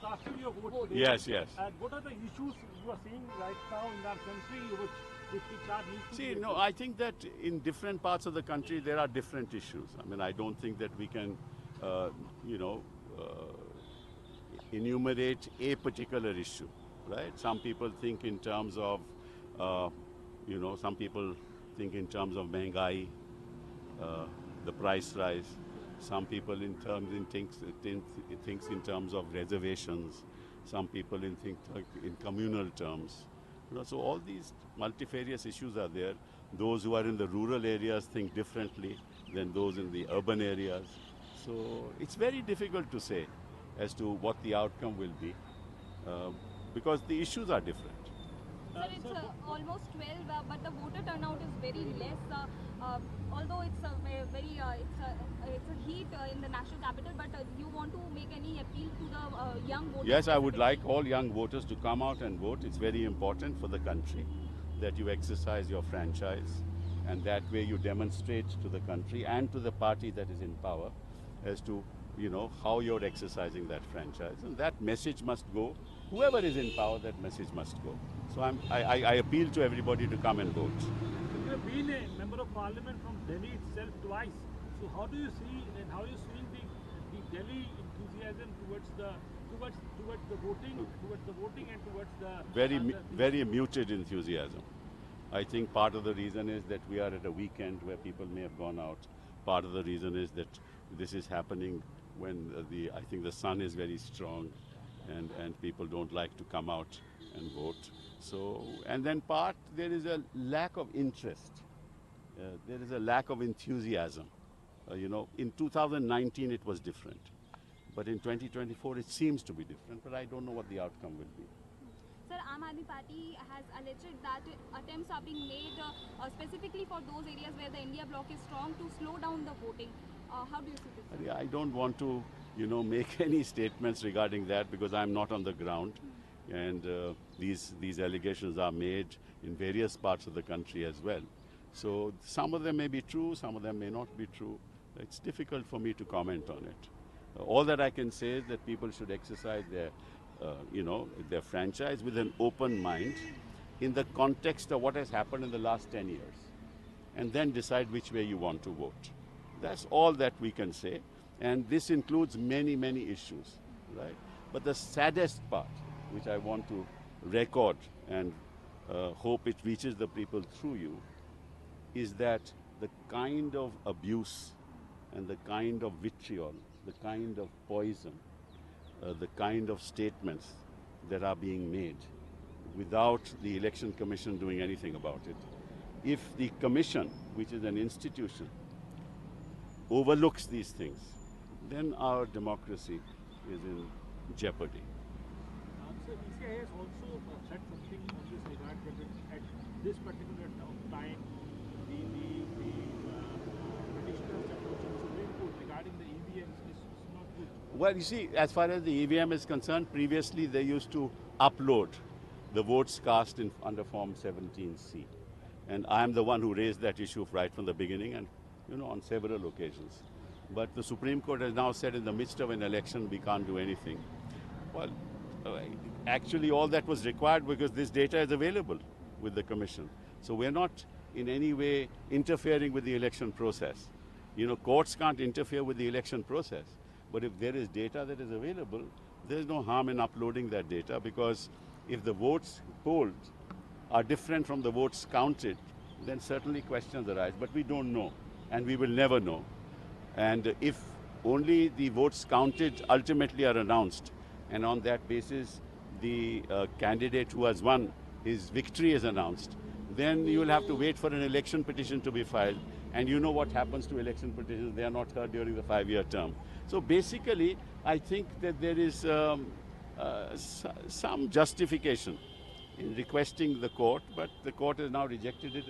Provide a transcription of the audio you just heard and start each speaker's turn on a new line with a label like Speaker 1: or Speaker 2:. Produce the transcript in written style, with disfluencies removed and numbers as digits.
Speaker 1: casted your vote today.
Speaker 2: Yes, yes.
Speaker 1: And what are the issues you are seeing right now in our country which are needs to
Speaker 2: See,
Speaker 1: be
Speaker 2: no, I think that in different parts of the country there are different issues. I mean, I don't think that we can, you know, enumerate a particular issue, right? Some people think in terms of, you know, some people think in terms of Mehengai, the price rise. Some people thinks in terms of reservations. Some people think in communal terms. You know, so all these multifarious issues are there. Those who are in the rural areas think differently than those in the urban areas. So it's very difficult to say as to what the outcome will be because the issues are different.
Speaker 3: Sir, it's almost 12, but the voter turnout is very less. Although it's a it's a heat in the national capital, but you want to make any appeal to the young voters?
Speaker 2: Yes, I would like all young voters to come out and vote. It's very important for the country that you exercise your franchise, and that way you demonstrate to the country and to the party that is in power as to, you know, how you're exercising that franchise. And that message must go. Whoever is in power, that message must go. So I appeal to everybody to come and vote.
Speaker 1: You have been a member of parliament from Delhi itself twice. So how do you see and how are you seeing the Delhi enthusiasm towards the voting and towards the
Speaker 2: very muted enthusiasm. I think part of the reason is that we are at a weekend where people may have gone out. Part of the reason is that this is happening when I think the sun is very strong and people don't like to come out and vote. So, and then there is a lack of interest. There is a lack of enthusiasm. You know, in 2019 it was different. But in 2024 it seems to be different, but I don't know what the outcome will be.
Speaker 3: Sir, Aam Aadmi Party has alleged that attempts are being made specifically for those areas where the India bloc is strong to slow down the voting. How do you see this?
Speaker 2: I don't want to, you know, make any statements regarding that because I'm not on the ground. And these allegations are made in various parts of the country as well. So some of them may be true, some of them may not be true. It's difficult for me to comment on it. All that I can say is that people should exercise their, you know, their franchise with an open mind in the context of what has happened in the last 10 years, and then decide which way you want to vote. That's all that we can say, and this includes many, many issues, right? But the saddest part, which I want to record and hope it reaches the people through you, is that the kind of abuse and the kind of vitriol, the kind of poison, the kind of statements that are being made without the Election Commission doing anything about it. If the Commission, which is an institution, overlooks these things, then our democracy is in jeopardy.
Speaker 1: So ECI has also said something on this regard that at this particular time the petitioners approaching Supreme Court regarding the EVMs is not good.
Speaker 2: Well, you see, as far as the EVM is concerned, previously they used to upload the votes cast under Form 17C. And I am the one who raised that issue right from the beginning and, you know, on several occasions. But the Supreme Court has now said in the midst of an election we can't do anything. Well, actually all that was required because this data is available with the Commission. So we're not in any way interfering with the election process. You know, courts can't interfere with the election process. But if there is data that is available, there's no harm in uploading that data, because if the votes polled are different from the votes counted, then certainly questions arise. But we don't know, and we will never know. And if only the votes counted ultimately are announced, and on that basis the candidate who has won, his victory is announced, then you will have to wait for an election petition to be filed. And you know what happens to election petitions, they are not heard during the 5-year term. So basically, I think that there is some justification in requesting the court, but the court has now rejected it.